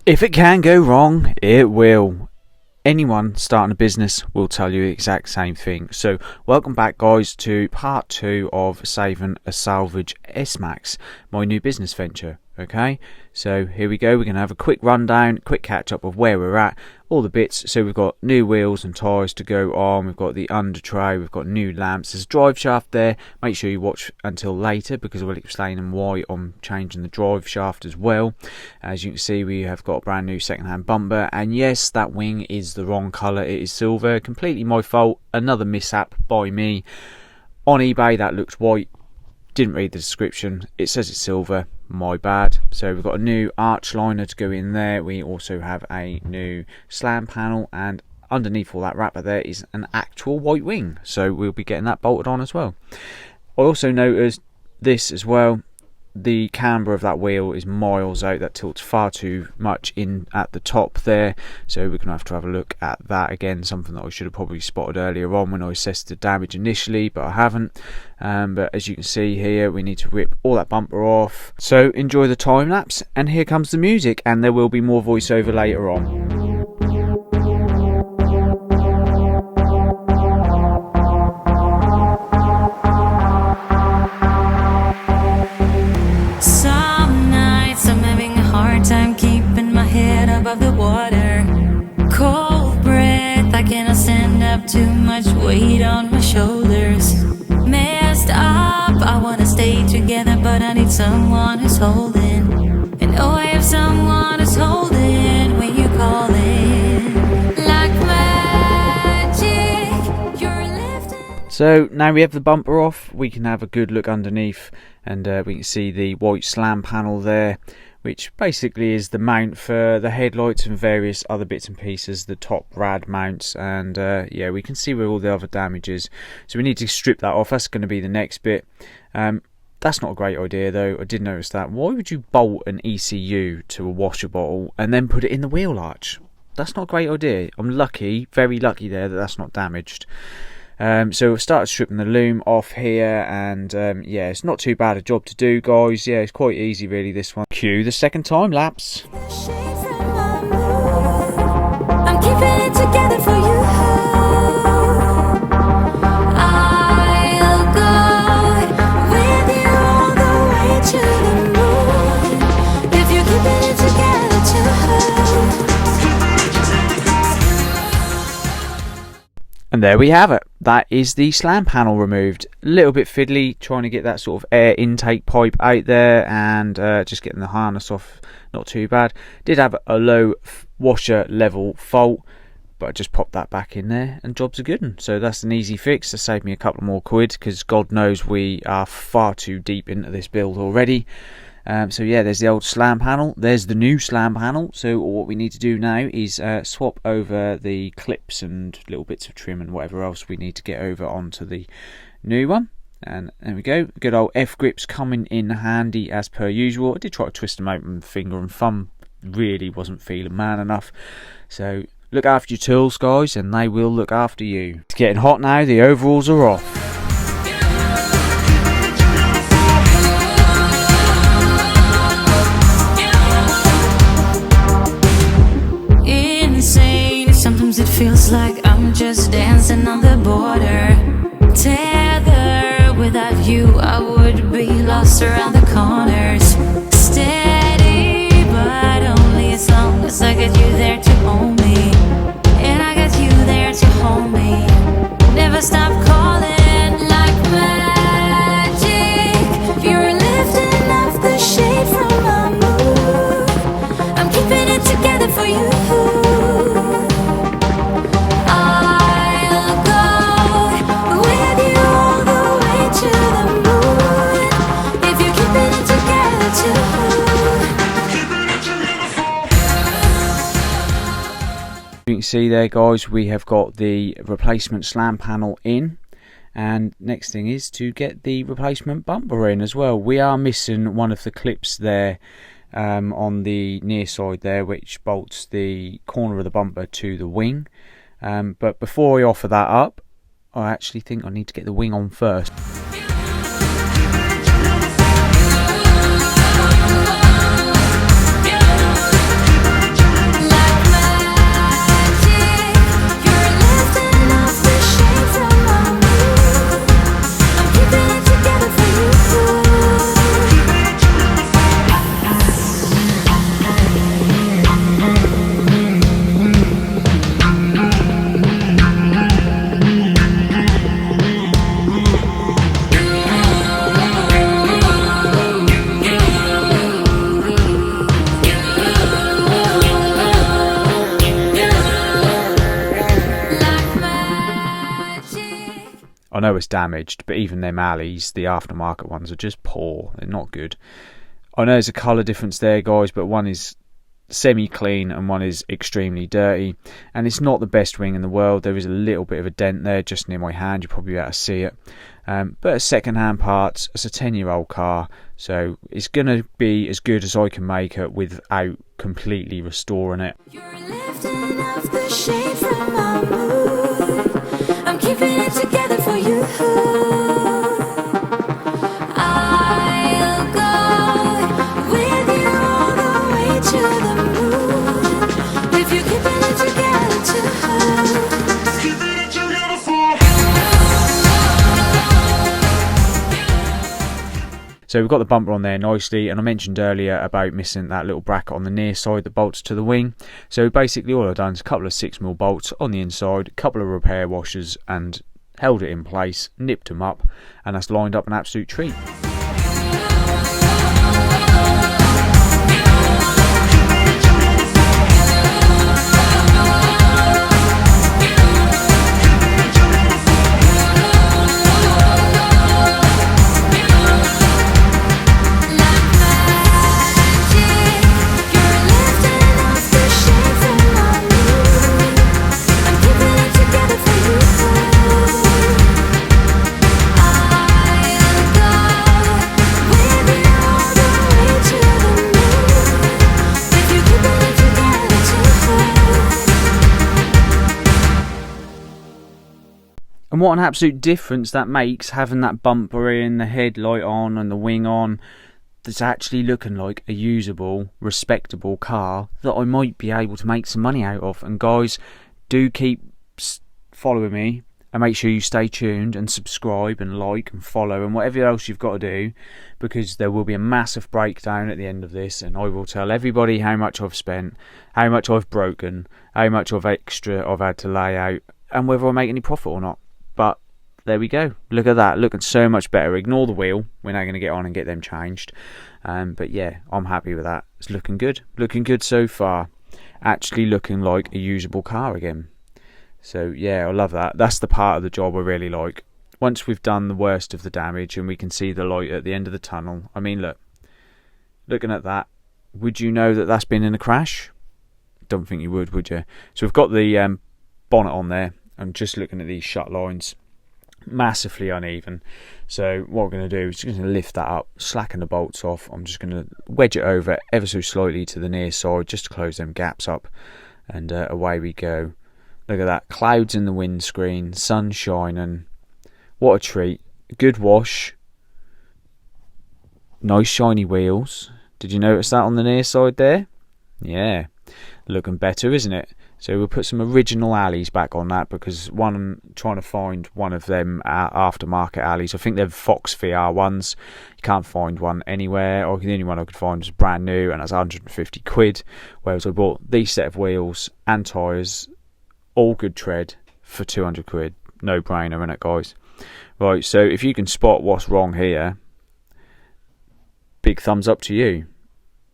If it can go wrong, it will. Anyone starting a business will tell you the exact same thing. So welcome back, guys, to part 2 of saving a salvage S-Max, my new business venture. Okay, so here we go. We're going to have a quick rundown, quick catch up of where we're at, all the bits. So we've got new wheels and tyres to go on, we've got the under tray, we've got new lamps, there's a drive shaft there. Make sure you watch until later because I will explain why I'm changing the drive shaft as well. As you can see, we have got a brand new second-hand bumper, and yes, that wing is the wrong colour. It is silver, completely my fault, another mishap by me. On eBay that looked white, didn't read the description, it says it's silver, my bad. So we've got a new arch liner to go in there. We also have a new slam panel, and underneath all that wrapper there is an actual white wing, so we'll be getting that bolted on as well. I also noticed this as well, the camber of that wheel is miles out. That tilts far too much in at the top there, so we're going to have a look at that again, something that I should have probably spotted earlier on when I assessed the damage initially, but I haven't. But as you can see here, we need to rip all that bumper off. So enjoy the time lapse, and here comes the music, and there will be more voiceover later on. Above the water, cold breath, I cannot stand up, too much weight on my shoulders. Messed up, I wanna stay together, but I need someone who's holding. And oh, I have someone who's holding when you call in. Like magic, you're lifting. So now we have the bumper off, we can have a good look underneath, and we can see the white slam panel there, which basically is the mount for the headlights and various other bits and pieces, the top rad mounts, and yeah, we can see where all the other damage is. So we need to strip that off. That's going to be the next bit. That's not a great idea though, I did notice that. Why would you bolt an ECU to a washer bottle and then put it in the wheel arch? That's not a great idea. I'm lucky, very lucky there, that that's not damaged. So we've started stripping the loom off here, and yeah, it's not too bad a job to do, guys. Yeah, it's quite easy really, this one. Cue the second time lapse. I'm keeping it together for you. I'll go with you all the way to the moon if you're keeping it together too. And there we have it. That is the slam panel removed. A little bit fiddly trying to get that sort of air intake pipe out there, and just getting the harness off, not too bad. Did have a low washer level fault, but I just popped that back in there and jobs are good. And so that's an easy fix to save me a couple more quid, because God knows we are far too deep into this build already. So yeah, there's the old slam panel, there's the new slam panel. So what we need to do now is swap over the clips and little bits of trim and whatever else we need to get over onto the new one. And there we go, good old F-grips coming in handy as per usual. I did try to twist them out with my finger and thumb, really wasn't feeling man enough. So look after your tools, guys, and they will look after you. It's getting hot now, the overalls are off. Sometimes it feels like I'm just dancing on the border. Tethered, without you I would be lost around the corners. Steady, but only as long as I get you there to hold me. And I got you there to hold me. Never stop calling like magic. You're lifting off the shade from my mood. I'm keeping it together for you. You can see there, guys, we have got the replacement slam panel in, and next thing is to get the replacement bumper in as well. We are missing one of the clips there on the near side there, which bolts the corner of the bumper to the wing, but before I offer that up, I actually think I need to get the wing on first. I know it's damaged, but even them alleys, the aftermarket ones, are just poor. They're not good. I know there's a colour difference there, guys, but one is semi-clean and one is extremely dirty, and it's not the best wing in the world. There is a little bit of a dent there just near my hand. You probably be able to see it, but it's second-hand parts. It's a 10-year-old car, so it's going to be as good as I can make it without completely restoring it. You're lifting off the shade from my mood. I'm keeping it together for you. I'll go with you all the way to the moon. If you're keeping it together too. Keeping it together for. So we've got the bumper on there nicely, and I mentioned earlier about missing that little bracket on the near side that bolts to the wing. So basically all I've done is a couple of 6mm bolts on the inside, a couple of repair washers, and held it in place, nipped them up, and that's lined up an absolute treat. And what an absolute difference that makes, having that bumper in, the headlight on and the wing on. That's actually looking like a usable, respectable car that I might be able to make some money out of. And guys, do keep following me, and make sure you stay tuned and subscribe and like and follow and whatever else you've got to do, because there will be a massive breakdown at the end of this, and I will tell everybody how much I've spent, how much I've broken, how much of extra I've had to lay out, and whether I make any profit or not. But there we go. Look at that. Looking so much better. Ignore the wheel. We're now going to get on and get them changed. But yeah, I'm happy with that. It's looking good. Looking good so far. Actually looking like a usable car again. So yeah, I love that. That's the part of the job I really like. Once we've done the worst of the damage and we can see the light at the end of the tunnel. I mean, look. Looking at that. Would you know that that's been in a crash? Don't think you would you? So we've got the bonnet on there. I'm just looking at these shut lines, massively uneven. So what we're going to do is just going to lift that up, slacken the bolts off. I'm just going to wedge it over ever so slightly to the near side just to close them gaps up, and away we go. Look at that, clouds in the windscreen, sun shining. What a treat. Good wash, nice shiny wheels. Did you notice that on the near side there? Yeah, looking better, isn't it? So we'll put some original alleys back on that, because I'm trying to find one of them aftermarket alleys. I think they're Fox VR ones. You can't find one anywhere. Or the only one I could find was brand new, and that's 150 quid. Whereas I bought these set of wheels and tyres, all good tread, for 200 quid. No brainer, innit, guys? Right, so if you can spot what's wrong here, big thumbs up to you.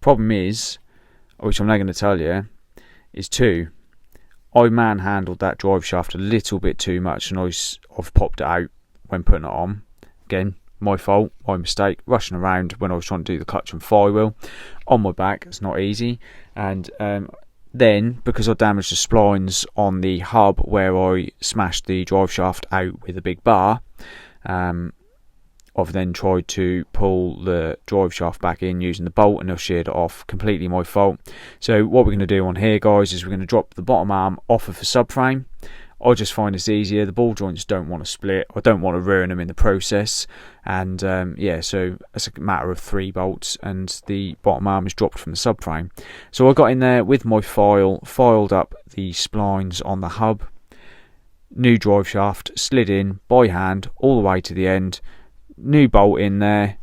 Problem is, which I'm now going to tell you, is I manhandled that drive shaft a little bit too much, and I've popped it out when putting it on. Again, my fault, my mistake, rushing around when I was trying to do the clutch and flywheel on my back. It's not easy. And then, because I damaged the splines on the hub where I smashed the drive shaft out with a big bar, I've then tried to pull the drive shaft back in using the bolt, and I've sheared it off. Completely my fault. So what we're going to do on here, guys, is we're going to drop the bottom arm off of the subframe. I just find this easier. The ball joints don't want to split. I don't want to ruin them in the process. And yeah, so it's a matter of 3 bolts, and the bottom arm is dropped from the subframe. So I got in there with my file, filed up the splines on the hub. New drive shaft, slid in by hand all the way to the end. New bolt in there,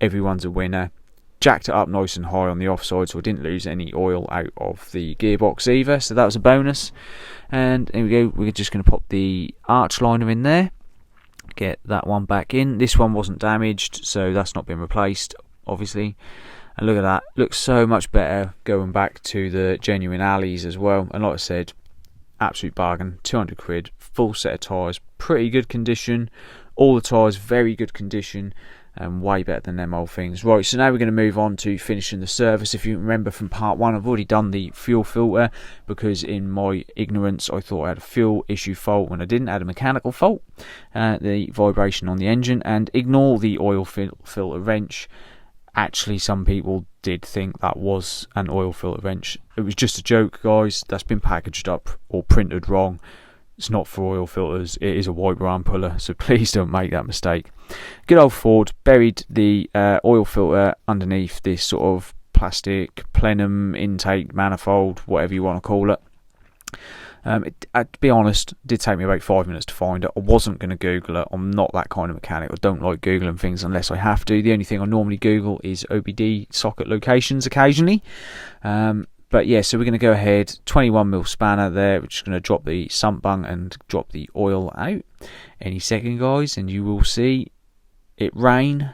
everyone's a winner. Jacked it up nice and high on the offside, so I didn't lose any oil out of the gearbox either, so that was a bonus. And here we go, we're just going to pop the arch liner in there, get that one back in. This one wasn't damaged, so that's not been replaced, obviously. And look at that, looks so much better going back to the genuine alleys as well. And like I said, absolute bargain. 200 quid, full set of tyres, pretty good condition. All the tyres very good condition, and way better than them old things. Right, so now we're going to move on to finishing the service. If you remember from part 1, I've already done the fuel filter, because in my ignorance I thought I had a fuel issue fault when I didn't. I had a mechanical fault, the vibration on the engine. And ignore the oil filter wrench. Actually, some people did think that was an oil filter wrench. It was just a joke, guys. That's been packaged up or printed wrong. It's not for oil filters, it is a wiper arm puller, so please don't make that mistake. Good old Ford buried the oil filter underneath this sort of plastic plenum intake manifold, whatever you want to call it. To be honest, it did take me about 5 minutes to find it. I wasn't going to Google it. I'm not that kind of mechanic. I don't like Googling things unless I have to. The only thing I normally Google is OBD socket locations occasionally. But yeah, so we're going to go ahead, 21mm spanner there. We're just going to drop the sump bung and drop the oil out any second, guys, and you will see it rain,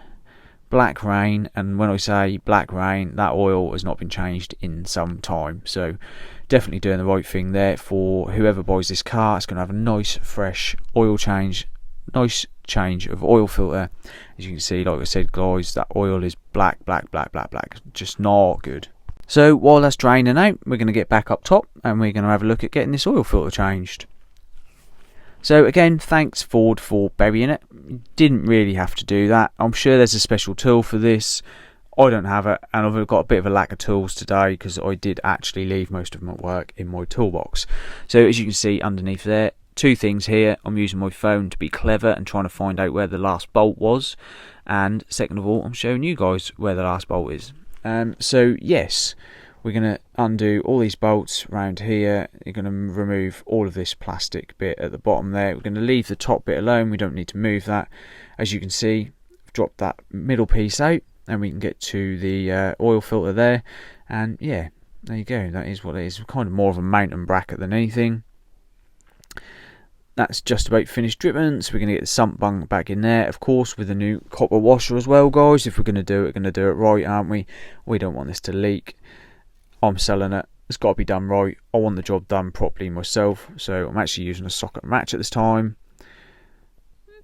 black rain. And when I say black rain, that oil has not been changed in some time. So definitely doing the right thing there for whoever buys this car. It's going to have a nice fresh oil change, nice change of oil filter. As you can see, like I said, guys, that oil is black, just not good. So while that's draining out, we're going to get back up top and we're going to have a look at getting this oil filter changed. So again, thanks Ford for burying it. Didn't really have to do that. I'm sure there's a special tool for this. I don't have it, and I've got a bit of a lack of tools today because I did actually leave most of them at work in my toolbox. So as you can see underneath there, two things here. I'm using my phone to be clever and trying to find out where the last bolt was. And second of all, I'm showing you guys where the last bolt is. So yes, we're going to undo all these bolts around here. You're going to remove all of this plastic bit at the bottom there. We're going to leave the top bit alone. We don't need to move that. As you can see, drop that middle piece out and we can get to the oil filter there. And yeah, there you go. That is what it is. Kind of more of a mountain bracket than anything. That's just about finished dripping, so we're going to get the sump bung back in there, of course, with a new copper washer as well, guys. If we're going to do it right, aren't we? We don't want this to leak. I'm selling it. It's got to be done right. I want the job done properly myself, so I'm actually using a socket match at this time.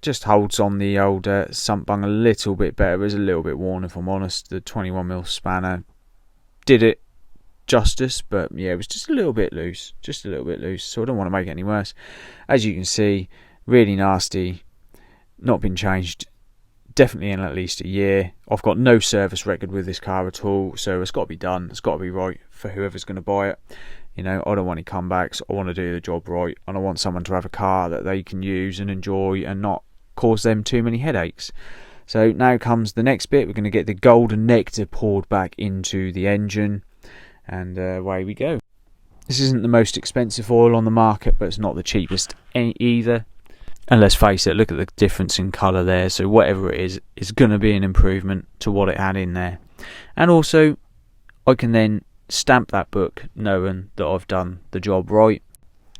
Just holds on the old sump bung a little bit better. It's a little bit worn, if I'm honest. The 21mm spanner did it justice, but yeah, it was just a little bit loose, so I don't want to make it any worse. As you can see, really nasty, not been changed definitely in at least a year. I've got no service record with this car at all, so it's got to be done. It's got to be right for whoever's going to buy it. You know, I don't want any comebacks. I want to do the job right, and I want someone to have a car that they can use and enjoy and not cause them too many headaches. So now comes the next bit. We're going to get the golden nectar poured back into the engine, and away we go. This isn't the most expensive oil on the market, but it's not the cheapest either. And let's face it, look at the difference in colour there. So whatever it is going to be an improvement to what it had in there. And also, I can then stamp that book knowing that I've done the job right.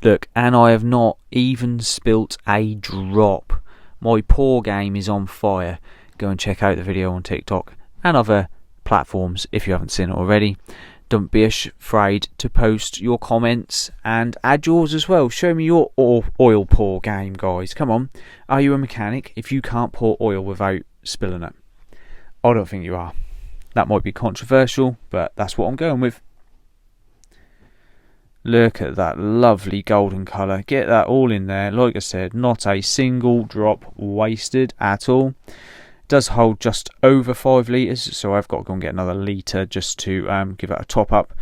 Look, and I have not even spilt a drop. My pour game is on fire. Go and check out the video on TikTok and other platforms if you haven't seen it already. Don't be afraid to post your comments and add yours as well. Show me your oil pour game, guys. Come on. Are you a mechanic if you can't pour oil without spilling it? I don't think you are. That might be controversial, but that's what I'm going with. Look at that lovely golden colour. Get that all in there. Like I said, not a single drop wasted at all. Does hold just over 5 litres, so I've got to go and get another litre just to give it a top up.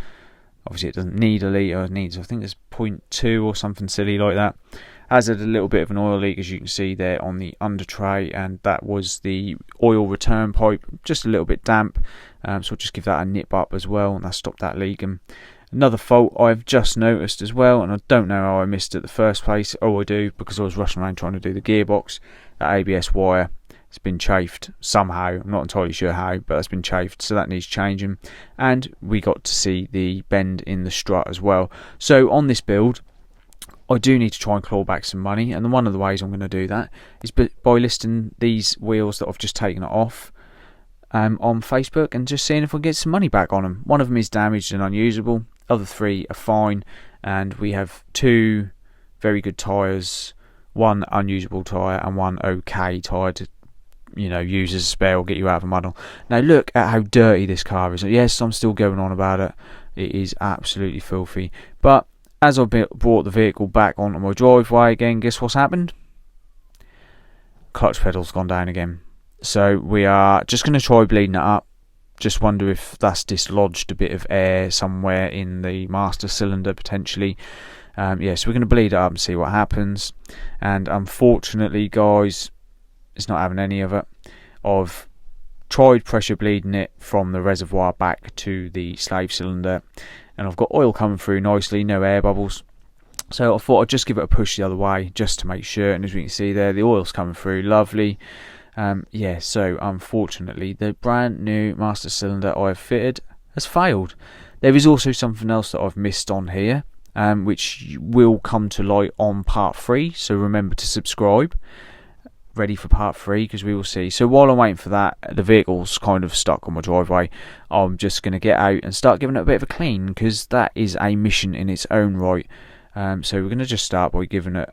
Obviously it doesn't need a litre, it needs, I think it's 0.2 or something silly like that. Has had a little bit of an oil leak, as you can see there on the under tray, and that was the oil return pipe, just a little bit damp, so I'll just give that a nip up as well, and that stopped that leaking. Another fault I've just noticed as well, and I don't know how I missed it the first place. Oh, I do, because I was rushing around trying to do the gearbox. That ABS wire, it's been chafed somehow. I'm not entirely sure how, but it's been chafed, so that needs changing. And we got to see the bend in the strut as well. So on this build, I do need to try and claw back some money, and one of the ways I'm going to do that is by listing these wheels that I've just taken off on Facebook and just seeing if I can get some money back on them. One of them is damaged and unusable. Other 3 are fine, and we have 2 very good tyres, 1 unusable tyre and 1 okay tyre to use as a spare or get you out of a muddle. Now look at how dirty this car is. Yes, I'm still going on about it. It is absolutely filthy. But as I brought the vehicle back onto my driveway again, guess what's happened? Clutch pedal's gone down again. So we are just going to try bleeding it up. Just wonder if that's dislodged a bit of air somewhere in the master cylinder potentially. So we're going to bleed it up and see what happens. And unfortunately, guys, it's not having any of it. I've tried pressure bleeding it from the reservoir back to the slave cylinder, and I've got oil coming through nicely, no air bubbles. So I thought I'd just give it a push the other way just to make sure, and as we can see there, the oil's coming through lovely. So unfortunately the brand new master cylinder I've fitted has failed. There is also something else that I've missed on here, which will come to light on part 3, so remember to subscribe. Ready for part 3, because we will see. So while I'm waiting for that, the vehicle's kind of stuck on my driveway. I'm just going to get out and start giving it a bit of a clean, because that is a mission in its own right. So we're going to just start by giving it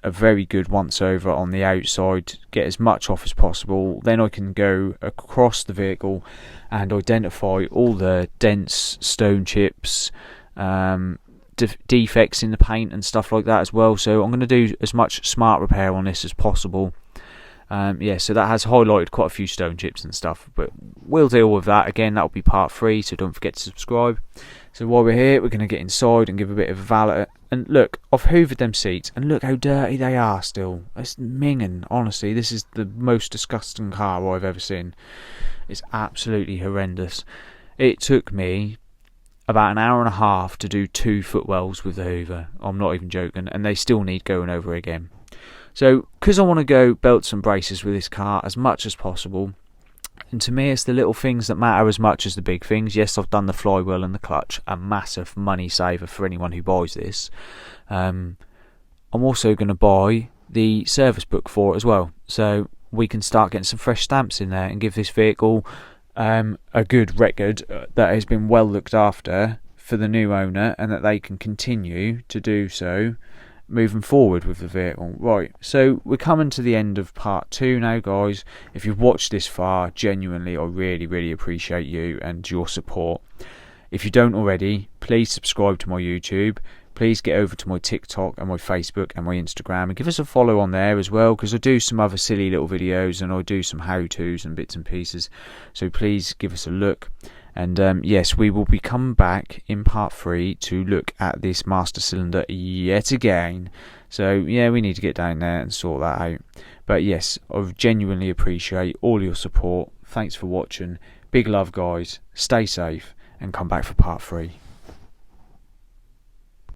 a very good once over on the outside, get as much off as possible. Then I can go across the vehicle and identify all the dents, stone chips, defects in the paint and stuff like that as well. So I'm going to do as much smart repair on this as possible. So that has highlighted quite a few stone chips and stuff, but we'll deal with that again. That'll be part 3, so don't forget to subscribe. So while we're here, we're going to get inside and give a bit of a valet. And look, I've hoovered them seats, and look how dirty they are still. It's minging, honestly. This is the most disgusting car I've ever seen. It's absolutely horrendous. It took me about an hour and a half to do 2 footwells with the hoover. I'm not even joking, and they still need going over again. So, because I want to go belts and braces with this car as much as possible, and to me it's the little things that matter as much as the big things. Yes, I've done the flywheel and the clutch, a massive money saver for anyone who buys this. I'm also going to buy the service book for it as well, so we can start getting some fresh stamps in there and give this vehicle a good record that has been well looked after for the new owner, and that they can continue to do so moving forward with the vehicle. Right, so we're coming to the end of part 2 now, guys. If you've watched this far, genuinely I really appreciate you and your support. If you don't already, please subscribe to my YouTube. Please get over to my TikTok and my Facebook and my Instagram and give us a follow on there as well, because I do some other silly little videos and I do some how-tos and bits and pieces, so please give us a look. And yes, we will be coming back in part 3 to look at this master cylinder yet again. So yeah, we need to get down there and sort that out. But yes, I genuinely appreciate all your support. Thanks for watching. Big love, guys. Stay safe and come back for part 3.